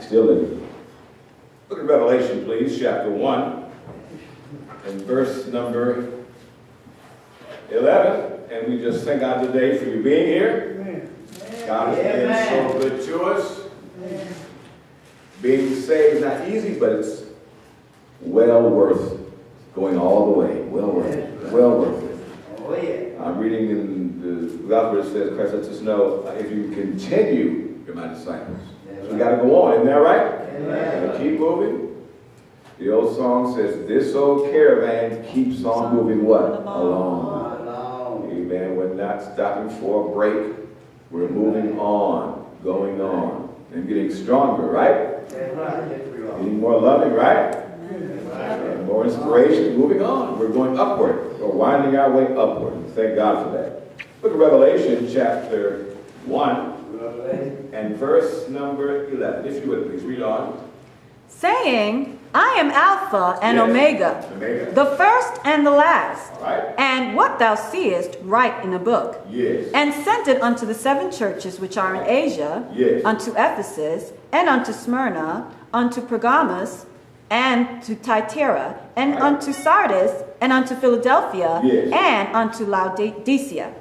Still living. Look at Revelation, please, chapter 1, and verse number 11. And we just thank God today for you being here. God has been so good to us. Being saved is not easy, but it's well worth going all the way. Well worth it. Well worth it. Oh, yeah. I'm reading in the Gospel, it says, Christ lets us know, if you continue, you're my disciples. So we got to go on. Isn't that right? Amen. Keep moving. The old song says, this old caravan keeps on moving what? Along. Amen. We're not stopping for a break. We're moving on, going on, and getting stronger, right? Getting more loving, right? And more inspiration, moving on. We're going upward. We're winding our way upward. Thank God for that. Look at Revelation chapter 1 and verse number 11. If you would, please read on. Saying, I am Alpha and Omega, the first and the last. All right. And what thou seest, write in a book. Yes. And send it unto the 7 churches which are in Asia, unto Ephesus, and unto Smyrna, unto Pergamos, and to Thyatira, and unto Sardis, and unto Philadelphia, and unto Laodicea.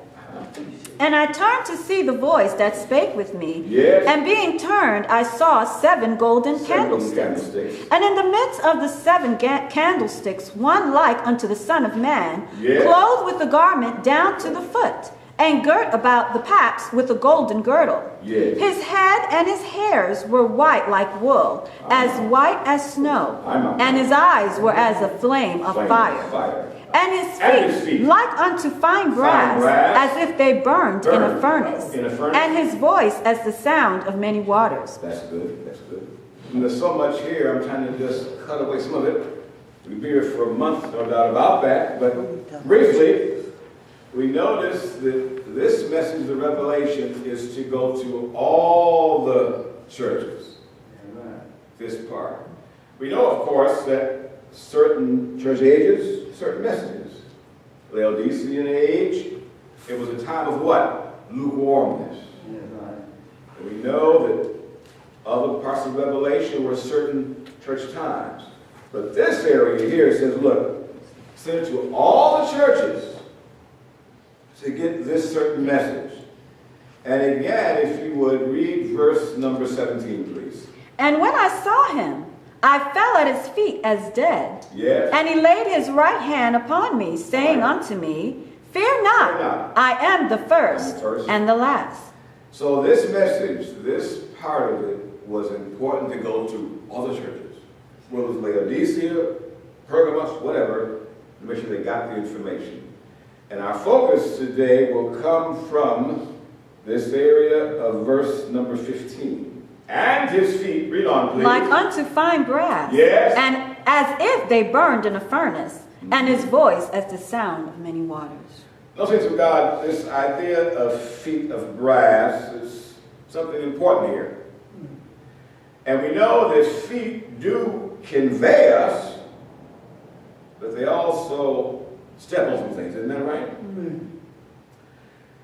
And I turned to see the voice that spake with me. And being turned, I saw 7 golden candlesticks. And in the midst of the 7 candlesticks, one like unto the Son of Man, clothed with a garment down to the foot, and girt about the paps with a golden girdle. His head and his hairs were white like wool, as white as snow, and his eyes were as a flame of fire. And his feet like unto fine brass, as if they burned in a furnace. And his voice as the sound of many waters. That's good. That's good. And there's so much here. I'm trying to just cut away some of it. We'll be here for a month, no doubt about that. But briefly, we notice that this message of Revelation is to go to all the churches. This part. We know, of course, that certain church ages, certain messages. Laodicean age, it was a time of what? Lukewarmness. And we know that other parts of Revelation were certain church times. But this area here says, look, send it to all the churches to get this certain message. And again, if you would read verse number 17, please. And when I saw him, I fell at his feet as dead. And he laid his right hand upon me, saying unto me, Fear not, I am the first and the last. So this message, this part of it, was important to go to all the churches. Whether it was Laodicea, Pergamos, whatever, to make sure they got the information. And our focus today will come from this area of verse number 15. And his feet, read on, please. Like unto fine brass. And as if they burned in a furnace. And his voice as the sound of many waters. No, saints of God, this idea of feet of brass is something important here. And we know that feet do convey us, but they also step on some things. Isn't that right?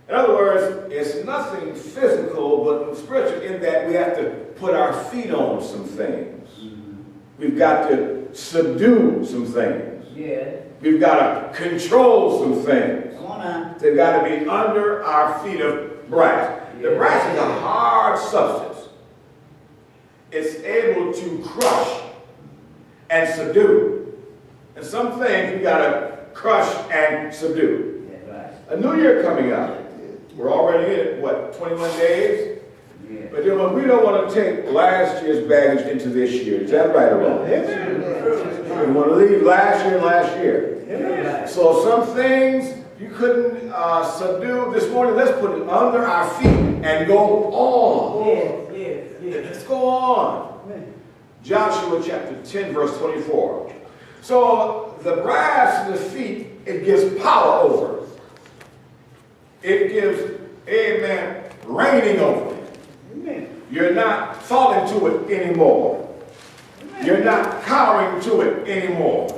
In other words, it's nothing physical but spiritual in that we have to put our feet on some things. We've got to subdue some things. We've got to control some things. They've got to be under our feet of brass. The brass is a hard substance. It's able to crush and subdue. And some things we've got to crush and subdue. A new year coming up. We're already in it, what, 21 days? But you know, we don't want to take last year's baggage into this year. Is that right or wrong? We want to leave last year and last year. So some things you couldn't subdue this morning. Let's put it under our feet and go on. Let's go on. Joshua chapter 10, verse 24. So the brass in the feet, it gives power over. It gives, amen, reigning over it. You're not falling to it anymore. You're not cowering to it anymore.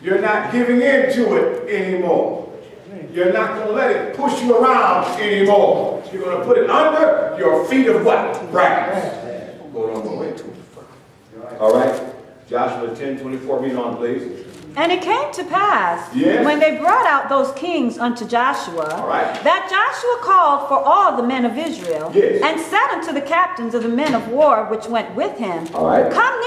You're not giving in to it anymore. You're not going to let it push you around anymore. You're going to put it under your feet of what? Brass. Go All right. Joshua 10:24. Read on, please. And it came to pass, yes, when they brought out those kings unto Joshua, right, that Joshua called for all the men of Israel, yes, and said unto the captains of the men of war which went with him, all right, come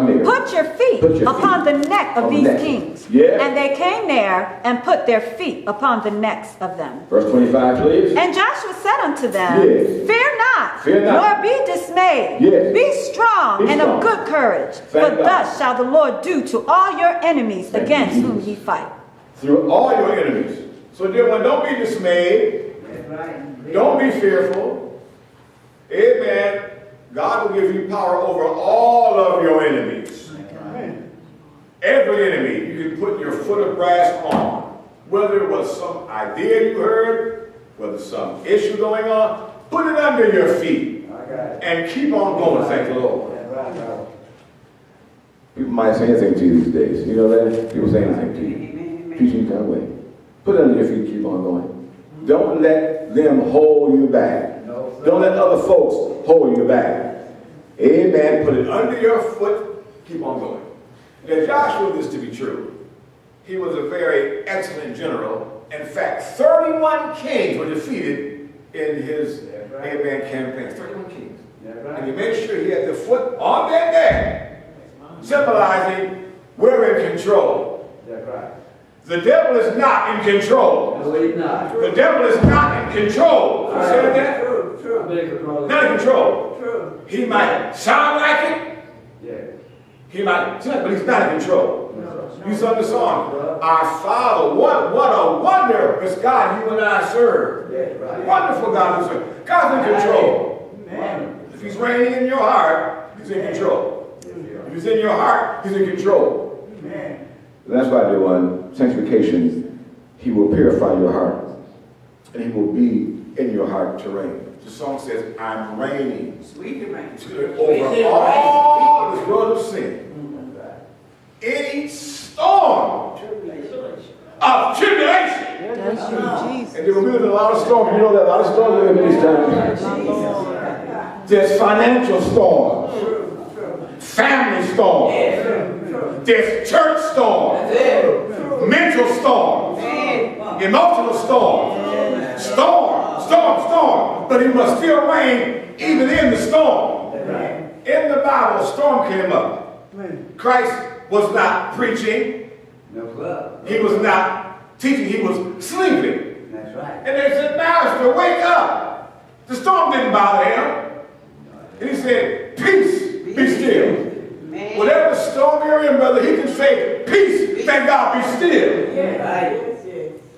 near, put your feet upon the neck of these kings. Yes. And they came near and put their feet upon the necks of them. Verse 25, please. And Joshua said unto them, yes, Fear not, nor be dismayed. Yes. Be strong and of good courage, for thus shall the Lord do to all your enemies against whom ye fight. Through all your enemies. So dear one, don't be dismayed. Right. Don't be fearful. Amen. God will give you power over all of your enemies. Right. Every enemy you can put your foot of brass on. Whether it was some idea you heard, whether some issue going on, put it under your feet. And keep on going, thank the Lord. People might say anything to you these days. You know that? People say anything to you. Teaching you that way. Put it under your feet, keep on going. Don't let them hold you back. Don't let other folks hold you back. Amen. Put it under your foot, keep on going. Now Joshua knew this to be true. He was a very excellent general. In fact, 31 kings were defeated in his amen campaign. 31 kings. And he made sure he had the foot on their neck, symbolizing we're in control. That's right. The devil is not in control. No, he's not. The devil is not in control. You said that? True, true. Not in control. True. He might sound like it. Yeah. He might, but he's not in control. No. You sung the song. Our Father, what a wondrous God you and I serve. Yeah, right. Wonderful God we serve. God's in control. Amen. If he's reigning in your heart, he's in control. If he's in your heart, he's in control. Amen. That's why, dear one, sanctification, he will purify your heart. And he will be in your heart to reign. The song says, I'm reigning over all this world of sin. Any storm of tribulation. And there will be a lot of storms. You know that a lot of storms in these times. There's financial storms, family storms, there's church storms, mental storms, emotional storms, storm. But he must still reign even in the storm. In the Bible, a storm came up. Christ was not preaching. He was not teaching. He was sleeping. That's right. And they said, Master, wake up. The storm didn't bother him. And he said, peace, be still. Man. Whatever storm you're in, brother, he can say, peace, thank God, be still. Yeah. Right.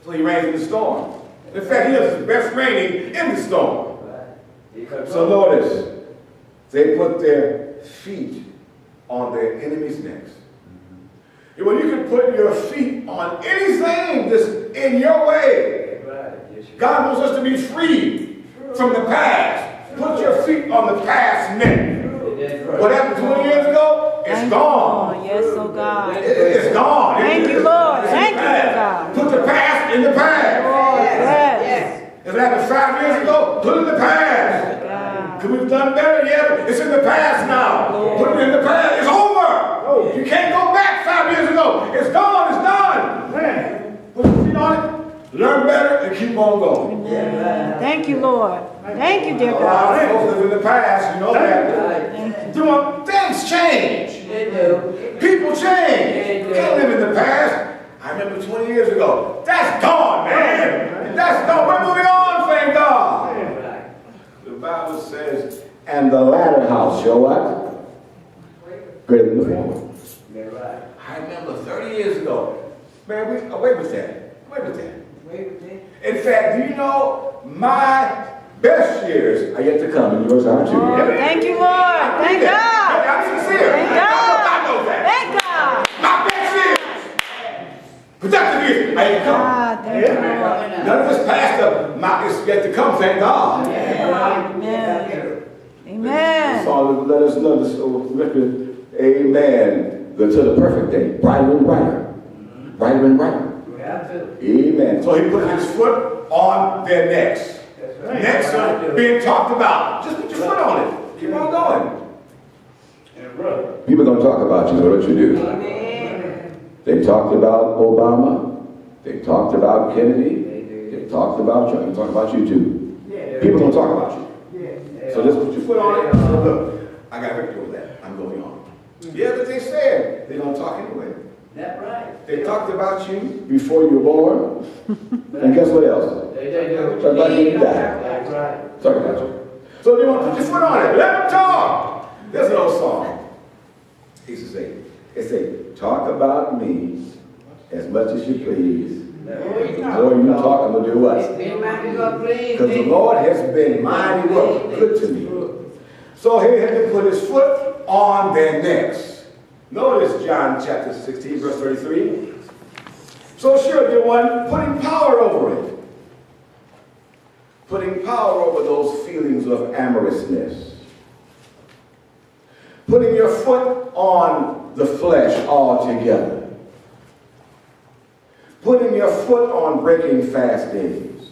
So he reigns in the storm. In fact, he is best reigning in the storm. Right. So notice, they put their feet on their enemies' necks. When you can put your feet on anything that's in your way, God wants us to be free from the past. Put your feet on the past neck. What happened 20 years ago? It's gone. Yes, oh God. It's gone. Thank you, Lord. Thank you, God. Put the past in the past. Yes. If it happened 5 years ago, put it in the past. Because we've done better yet. It's in the past now. Put it in the past. It's over. You can't go back 5 years ago. It's gone. It's done. Man. Put your feet on it. Learn better and keep on going. Yeah. Thank you, Lord. Thank you, dear God. A lot of folks live in the past. You know that. Doing things change. They do. People change. You can't live in the past. I remember 20 years ago. That's gone, man. That's gone. We're moving on, thank God. The Bible says, and the latter house shall what? Greater than the former. I remember 30 years ago. Man, wait with that. Wait with that. In fact, do you know my best years are yet to come, and yours are too. Oh, thank you, Lord. Thank God. I'm sincere. Thank God. I know that. Thank God. My best years, productive years, are yet to come. Thank you, Lord. None of this past stuff is yet to come. Thank God. Amen. Amen. So let us know this record. Amen. To the perfect day, brighter and brighter, brighter and brighter. Amen. So he put his foot on their necks. Necks are being talked about. Just put your foot on it. Keep on going. People are going to talk about you, so what you do? They talked about Obama. They talked about Kennedy. They talked about Trump. They talked about you too. People are going to talk about you. So just put your foot on it. Look, I got victory over that. I'm going on. Yeah, but they said they're going to talk anyway. That's right. They talked about you before you were born. And guess what else? They talked about you when you died. That's right. Talk about you. So they want to put your foot on it. Let them talk. There's an old song. He used to say, they say, talk about me as much as you please. The more you talk, I'm going to do what? Because the Lord has been mighty good to me. So he had to put his foot on their necks. Notice John chapter 16, verse 33. So sure, the one putting power over it. Putting power over those feelings of amorousness. Putting your foot on the flesh altogether. Putting your foot on breaking fast days.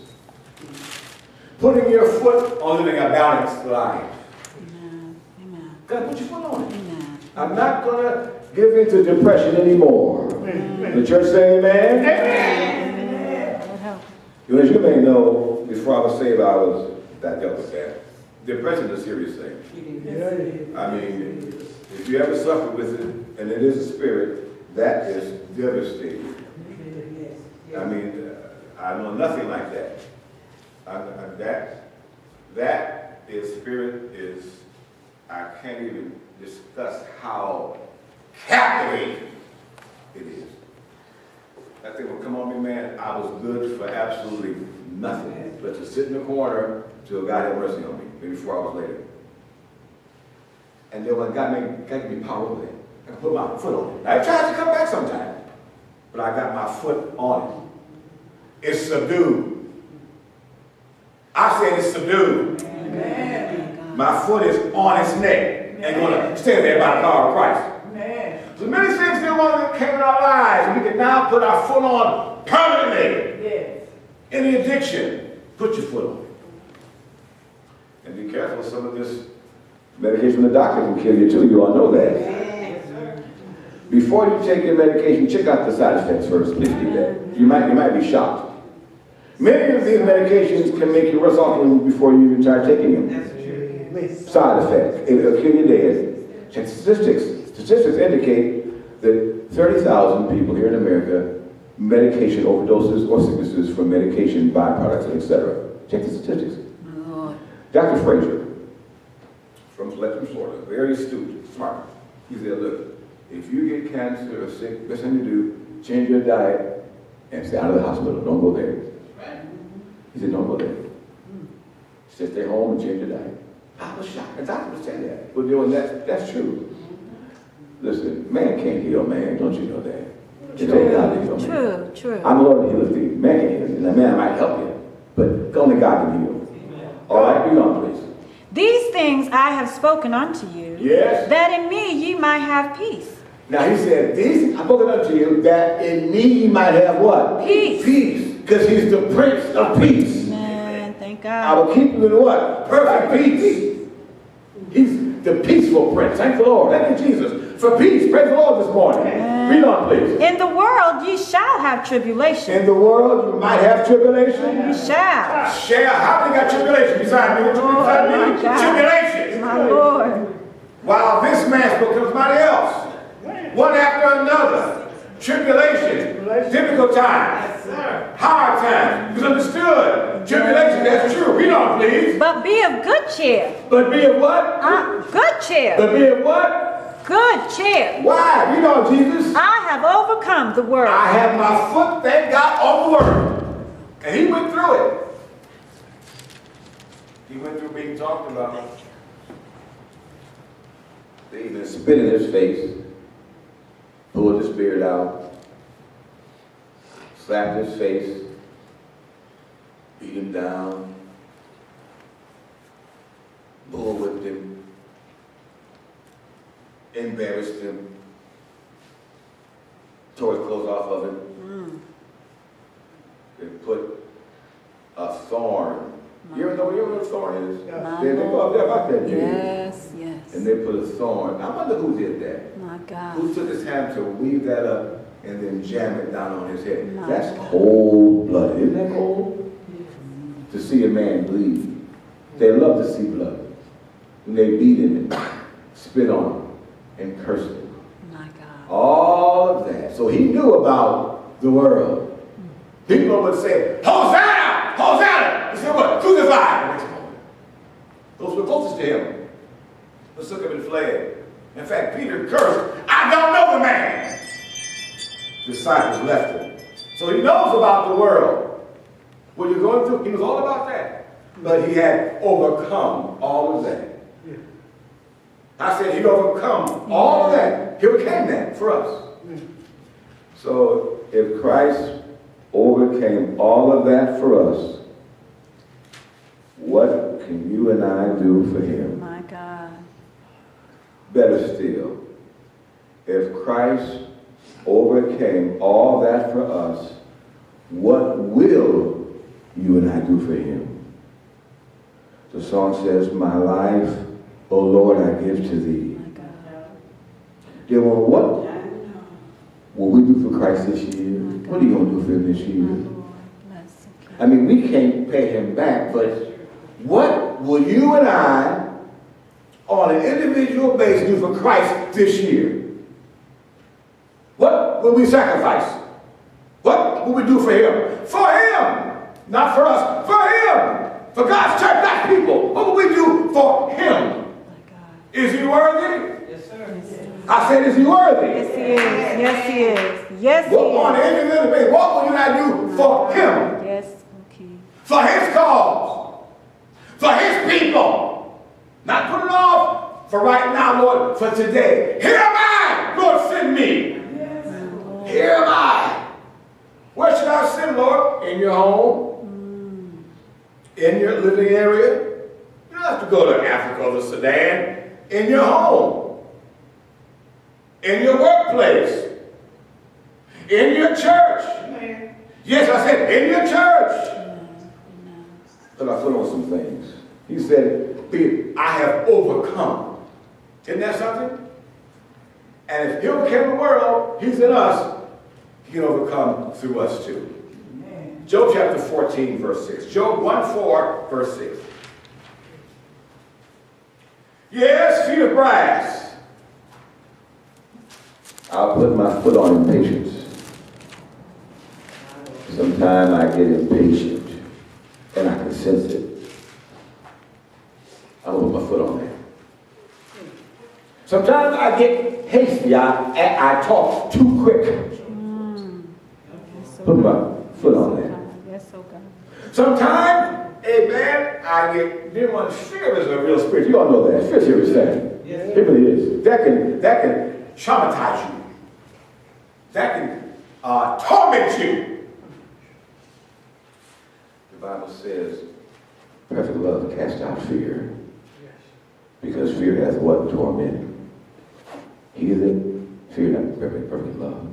Putting your foot on living a balanced life. Amen. Amen. God, put your foot on it. Amen. I'm not going to give into depression anymore. Amen. The church say amen? Amen. Amen. As you may know, before I was saved, that dealt with that. Depression is a serious thing. I mean, if you ever suffer with it, and it is a spirit, that is devastating. I mean, I know nothing like that. That is spirit is, I can't even discuss how captivating it is. That thing will come on me, man. I was good for absolutely nothing but to sit in the corner till God had mercy on me, maybe 4 hours later. And then when God gave me power over it, I could put my foot on it. I tried to come back sometime, but I got my foot on it. It's subdued. I said it's subdued. Amen. My foot is on its neck and going to stay there by the power of Christ. Amen. So many things that came in our lives, and we can now put our foot on permanently. Yes. Any addiction, put your foot on it. And be careful, some of this medication the doctor can kill you too. You all know that. Yes, sir. Before you take your medication, check out the side effects first. Please do that. You might be shocked. Many of these medications can make you worse off before you even try taking them. That's true. Side effects. It'll kill you dead. Check statistics. Statistics indicate that 30,000 people here in America medication overdoses or sicknesses from medication byproducts, etc. Check the statistics. Oh. Dr. Frazier from Florida, very astute, smart. He said, look, if you get cancer or sick, best thing to do, change your diet and stay out of the hospital. Don't go there. He said, don't go there. He said, stay home and change your diet. I was shocked. The doctor was saying that. But doing that's true. Listen, man can't heal man. Don't you know that? True. I'm the Lord that healeth thee. Man can't heal you. Now, man might help you, but only God can heal. All right, read on, please. These things I have spoken unto you, yes, that in me ye might have peace. Now he said, these I've spoken unto you, that in me ye might have what? Peace. Peace. Because he's the Prince of Peace. Man, thank God. I will keep you in what? Perfect peace. He's the peaceful Prince. Thank the Lord. Thank you, Jesus, for peace. Praise the Lord this morning. Read on, please. In the world ye shall have tribulation. In the world you might have tribulation. You shall. How many got tribulation beside me? Tribulation. My Lord. While this man spoke to somebody else. One after another. Tribulation. Difficult times. Hard times. Misunderstood. Tribulation, that's true. Read on, please. But be of good cheer. But be of what? Good cheer. But be of what? Good cheer. Why? Read on, Jesus. I have overcome the world. I have my foot, thank God, on the world. And he went through it. He went through being talked about. They even spit in his face, pulled his beard out, slapped his face, beat him down, bull-whipped him, embarrassed him, tore his clothes off of him, and put a thorn. You ever know what a thorn is? They go up there about that. Yes. And they put a thorn. I wonder who did that. My God. Who took his hand to weave that up and then jam it down on his head? My That's God. cold-blooded. Isn't that cold? To see a man bleed. They love to see blood. And they beat him and spit on him and cursed him. My God. All of that. So he knew about the world. People would say, Hosanna! Hosanna! He said, what? Crucify! Those were closest to him. They took him and fled. In fact, Peter cursed, I don't know the man. Disciples left him. So he knows about the world. What you're going through, he was all about that. But he had overcome all of that. I said he overcome all of that. He overcame that for us. So if Christ overcame all of that for us, what can you and I do for him? My God. Better still, if Christ overcame all that for us, what will you and I do for him? The song says, my life, O Lord, I give to thee. My God. Then what will we do for Christ this year? What are you going to do for him this year? I mean, we can't pay him back, but what will you and I, on an individual basis, do for Christ this year? What will we sacrifice? What will we do for him? For him! Not for us. For him! For God's church, God's people. What will we do for him? Is he worthy? Yes, sir. I said, is he worthy? Yes, he is. Yes, he is. Yes, he is. On an individual basis, what will you and I do for him? Yes, okay. For his cause. For his people. Not put it off for right now, Lord, for today. Here am I, Lord, send me. Yes. Here am I. Where should I send, Lord? In your home? In your living area? You don't have to go to Africa or the Sudan. In your home. In your workplace. In your church. Yes, I said in your church. But I put on some things. He said, I have overcome. Isn't that something? And if he overcame the world, he's in us. He can overcome through us too. Amen. Job chapter 14, verse 6. Job 1:4, verse 6. Yes, feet of brass. I'll put my foot on impatience. Sometimes I get impatient, and I can sense it. I'll put my foot on that. Sometimes I get hasty. I talk too quick. Put my foot on that. Yes, so God. Sometimes, amen, I get, fear is a real spirit. You all know that. Fear is everything. Yes. It really is. That can traumatize you. That can torment you. The Bible says, perfect love casts out fear. Because fear hath what? Torment. Heathen, fear not perfect love.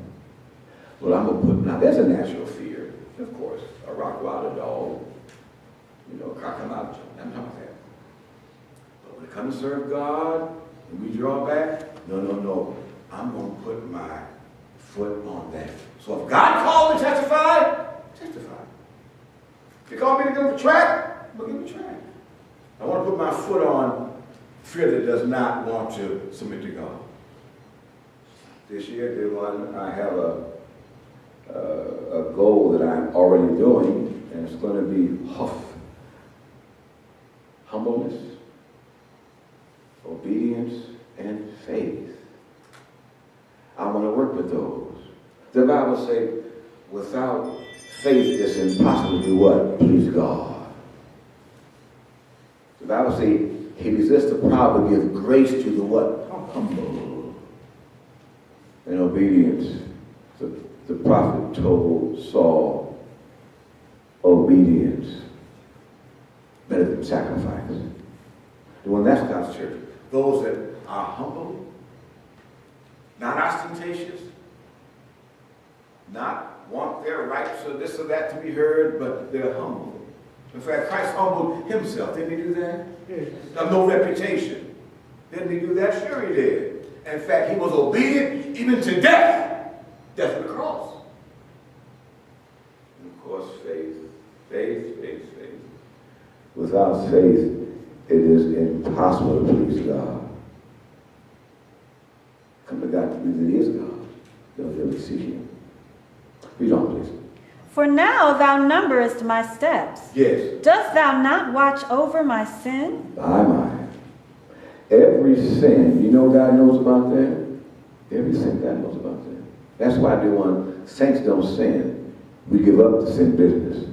Well, I'm going to put, now there's a natural fear, of course. A Rottweiler dog, a crocodile. I'm talking about that. But when it comes to serve God, and we draw back, no. I'm going to put my foot on that. So if God called me to testify, testify. If he called me to give him a track, I'll give him a track. I want to put my foot on fear that does not want to submit to God. This year, dear one, I have a goal that I'm already doing, and it's going to be humbleness, obedience, and faith. I want to work with those. The Bible says, without faith, it's impossible to do what? Please God. The Bible says, he resists the proud, but gives grace to the what? Humble. And obedience. The prophet told Saul, obedience better than sacrifice. Well, that's God's church. Those that are humble, not ostentatious, not want their rights or this or that to be heard, but they're humble. In fact, Christ humbled himself. Didn't he do that? Yes. No reputation. Didn't he do that? Sure he did. In fact, he was obedient even to death. Death on the cross. And of course, faith. Without faith, it is impossible to please God. Come to God to believe that he is God. They'll really see him. Read on, please. For now thou numberest my steps. Yes. Dost thou not watch over my sin? My. Every sin, you know God knows about that? Every sin God knows about that. That's why when saints don't sin, we give up the sin business.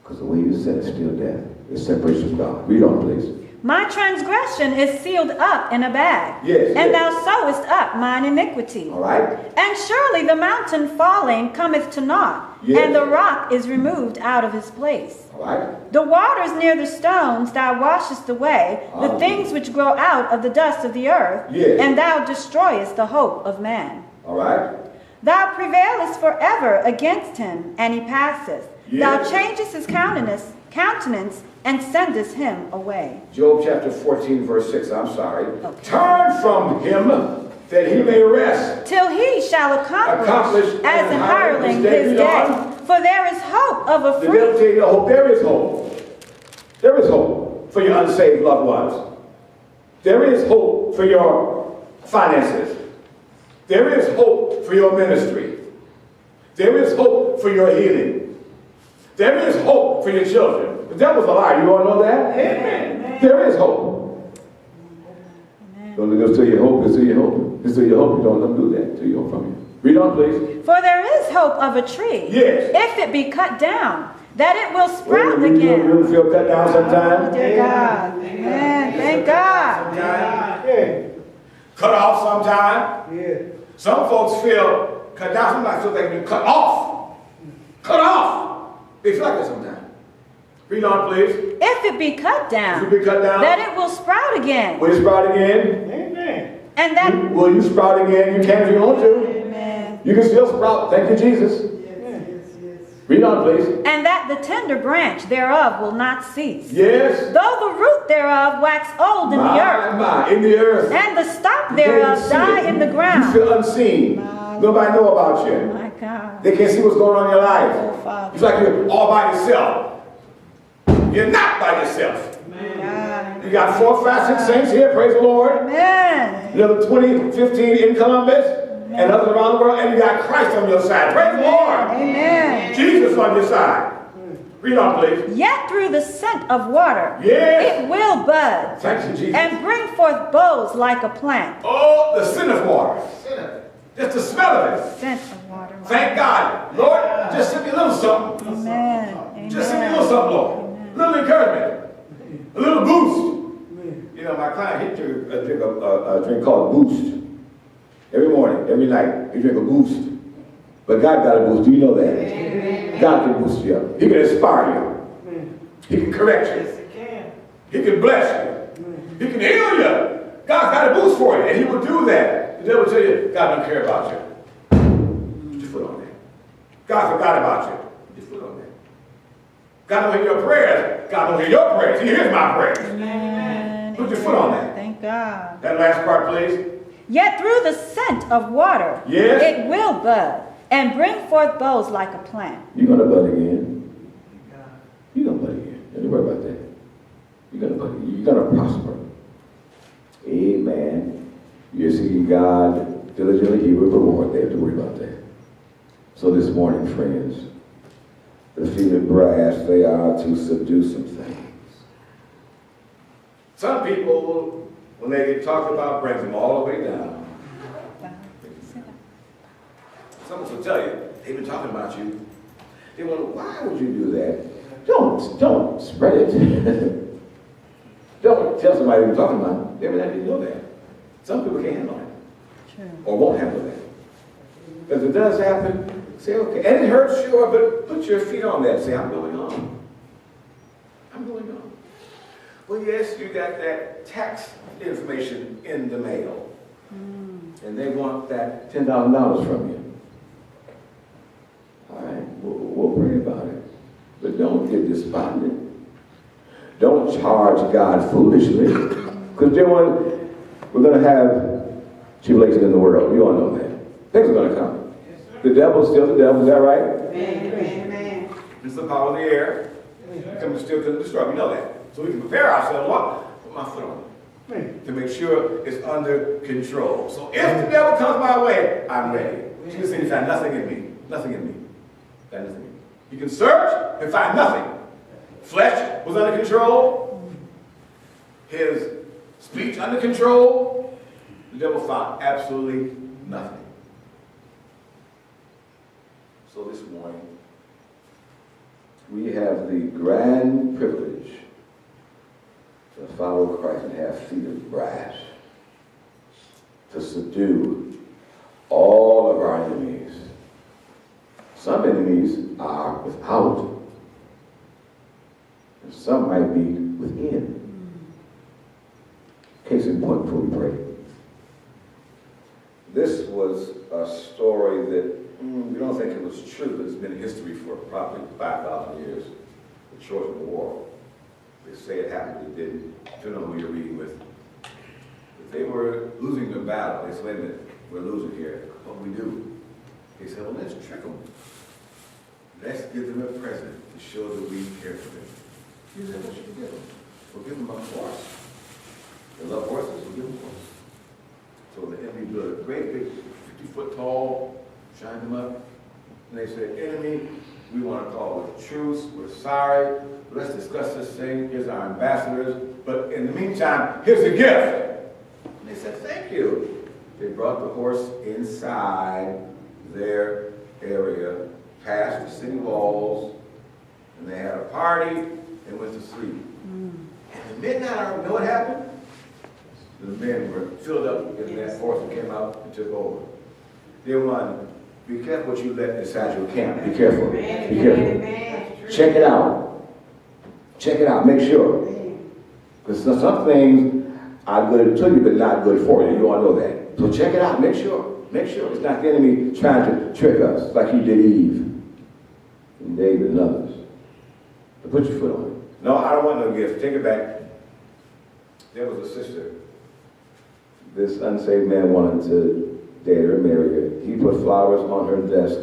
Because the way of sin is still death. It's separation from God. Read on, please. My transgression is sealed up in a bag. Yes. And thou sewest up mine iniquity. All right. And surely the mountain falling cometh to naught. Yes. And the rock is removed out of his place. All right. The waters near the stones thou washest away, the things which grow out of the dust of the earth. Yes. And thou destroyest the hope of man. All right. Thou prevailest forever against him, and he passeth. Yes. Thou changest his countenance and sendest him away. Job chapter 14, verse 6. I'm sorry. Okay. Turn from him that he may rest. Till he shall accomplish as an hireling his day. For there is hope of a The devil free. tell you hope. There is hope. There is hope for your unsaved loved ones. There is hope for your finances. There is hope for your ministry. There is hope for your healing. There is hope for your children. The devil's a liar. You all know that? Amen. There is hope. Don't let us tell you hope. It's your hope. It's your hope. You don't let them do that. Till you hope from you. Read on, please. For there is hope of a tree. Yes. If it be cut down, that it will sprout again. You feel cut down sometimes? Dear God. Amen. Thank God. Yeah. Cut off sometime. Yeah. Some folks feel cut down. Sometimes feel like they've been cut off. Cut off. They feel like that sometimes. Read on, please. If it be cut down, If it be cut down, that it will sprout again. will you sprout again? Amen. And that Will you sprout again? You can if you want to. Amen. You can still sprout. Thank you, Jesus. Read on, please. And that the tender branch thereof will not cease. Yes. Though the root thereof wax old in the earth, in the earth. and the stock You thereof can't see die it. in the You ground. feel unseen. Nobody know about you. My God. They can't see what's going on in your life. Oh, Father. It's like you're all by yourself. You're not by yourself. God. You got 4, 5, 6 saints here, praise the Lord. Amen. Another 20, 15 in Columbus, and others around the world, and you got Christ on your side. Praise the Lord. Amen. Jesus on your side. Read on, please. Yet through the scent of water, Yes. it will bud Thank you, Jesus. and bring forth boughs like a plant. Oh, the sin of water. Just the smell of it. Scent of water. Thank God. Lord, just send me a little something. Amen. Amen. Just send me a little something, Lord. A little encouragement. A little boost. You know, my client, he drink a drink called Boost. Every morning, every night, he drink a Boost. But God got a boost. Do you know that? Amen. God can boost you up. He can inspire you. He can correct you. He can bless you. He can heal you. God's got a boost for you, and he will do that. The devil will tell you, God don't care about you. Put your foot on that. God forgot about you. Put your foot on that. God don't hear your prayers. God don't hear your prayers. He hears my prayers. Amen. Put your foot on that. Thank God. That last part, please. Yet through the scent of water, Yes. it will bud and bring forth boughs like a plant. You're going to bud again. You're going to bud again. Don't worry about that. You're going to bud again. You're going to prosper. Amen. You're seeking God diligently. He will reward that. Don't worry about that. So this morning, friends, the feet of brass, they are to subdue some things. Some people, when they get talked about, brings them all the way down. Someone will tell you, they've been talking about you. They wonder, why would you do that? Don't spread it. Don't tell somebody you're talking about. They would have to know that. Some people can't handle it. True. Or won't handle that. If it does happen, say, okay. And it hurts, sure, but put your feet on that. Say, I'm going on. I'm going on. Well, yes, you got that tax information in the mail. And they want that $10,000 from you. All right, we'll pray about it. But don't get despondent. Don't charge God foolishly. Because Because gentlemen, we're going to have tribulation in the world. You all know that. Things are going to come. The devil's still the devil. Is that right? Amen. It's the power of the air. It comes to steal, kill, and destroy. We know that. So we can prepare ourselves. What? Put my foot on it. To make sure it's under control. So if the devil comes my way, I'm ready. You can see he found nothing in me. Nothing in me. Found nothing in me. You can search and find nothing. Flesh was under control. His speech under control. The devil found absolutely nothing. So this morning, we have the grand privilege to follow Christ and have feet of brass, to subdue all of our enemies. Some enemies are without, and some might be within. Case in point before we pray. This was a story that we don't think it was true, but it's been history for probably 5,000 years. The Trojan War. They say it happened, it didn't. Depending on who you're reading with. But they were losing the battle. They said, wait a minute, we're losing here. What do we do? They said, well, let's trick them. Let's give them a present to show that we care for them. He said, what should we give them? We'll give them a horse. They love horses, we'll give them a horse. So the enemy built a great big 50-foot tall, shined them up, and they said, enemy, we want to call it a truce, we're sorry, let's discuss this thing, here's our ambassadors, but in the meantime, here's a gift. And they said, thank you. They brought the horse inside their area, past the city walls, and they had a party and went to sleep. At the midnight hour, you know what happened? The men were filled up in that horse and came out and took over. Dear one, be careful what you let inside your camp. Be careful. Be careful. Check it out. Check it out. Make sure. Because some things are good to you, but not good for you. You all know that. So check it out. Make sure. Make sure. It's not the enemy trying to trick us like he did Eve and David and others. But put your foot on it. No, I don't want no gift. Take it back. There was a sister. This unsaved man wanted to date her, marry her. He put flowers on her desk,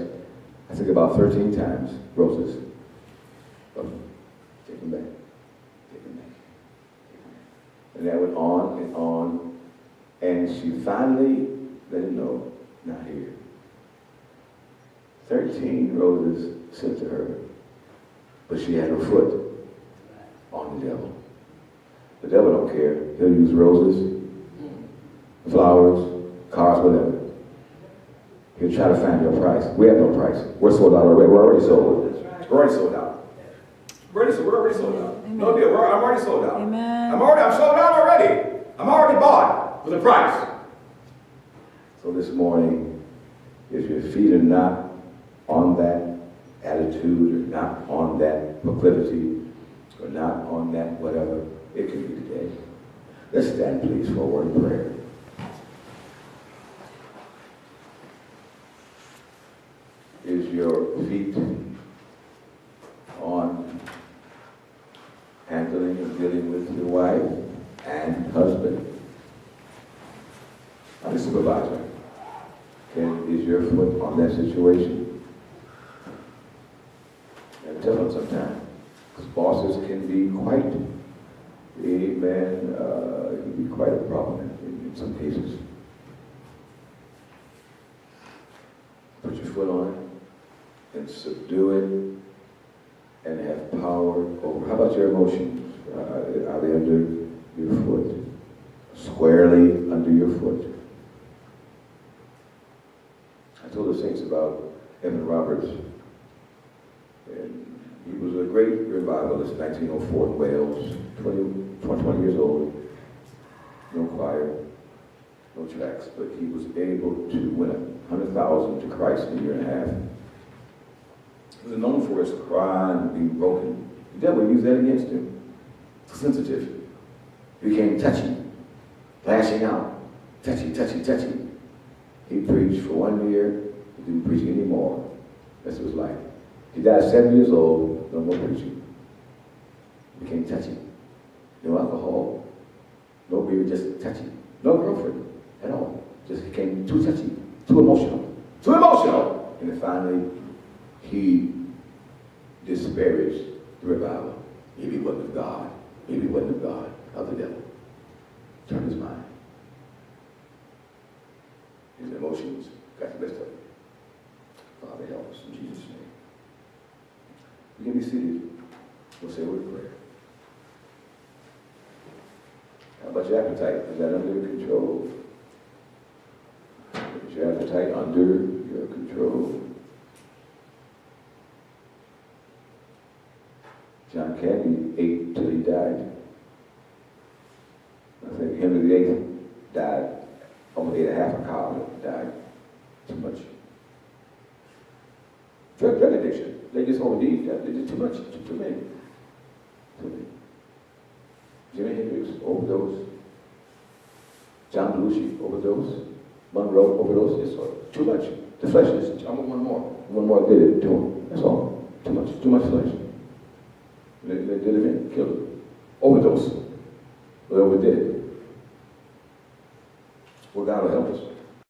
I think about 13 times, roses. Oh, take them back. Take them back. Take them back. And that went on and on. And she finally let him know, not here. 13 roses sent to her, but she had her foot on the devil. The devil don't care. He'll use roses, flowers, cars, whatever. He'll try to find your price. We have no price. We're sold out already. We're already sold. We're already sold out. We're already sold out. Amen. No deal. I'm already sold out. Amen. I'm sold out already. I'm already bought with a price. So this morning, if your feet are not on that attitude, or not on that proclivity, or not on that whatever, it could be today. Let's stand, please, for a word of prayer. Is your feet on handling and dealing with your wife and husband? I'm a supervisor. Is your foot on that situation? And tell them sometime. Because bosses can be quite, it can be quite a problem in some cases. Put your foot on it and subdue it and have power over. How about your emotions? Are they under your foot? Squarely under your foot? I told the saints about Evan Roberts. And he was a great revivalist, 1904 in Wales, 20 years old. No choir, no tracks, but he was able to win 100,000 to Christ in a year and a half. He was known for his crying and being broken. The devil used that against him. Sensitive. He became touchy, lashing out. Touchy, touchy, touchy. He preached for 1 year. He didn't preach anymore. That's his life. He died at 7 years old, no more preaching. He became touchy. No alcohol, no beer, just touchy. No girlfriend at all. Just became too touchy, too emotional. Too emotional! And then finally, he disparaged the revival. Maybe it wasn't of God. Maybe it wasn't of God, of the devil. Turned his mind. His emotions got the best of it. Father, help us in Jesus' name. You can be seated. We'll say a word of prayer. How about your appetite? Is that under control? Is your appetite under your control? John Candy ate till he died. I think Henry VIII died, almost ate a half a cow, died. Too much. Drug addiction. They just OD'd. They did too much. Too many. Too many. Jimi Hendrix, overdose. John Belushi, overdose. Monroe, overdose. It's too much. The flesh is, I want one more. One more did it to him. That's all. Too much flesh. They did it in, killed him. Overdose. They overdid it.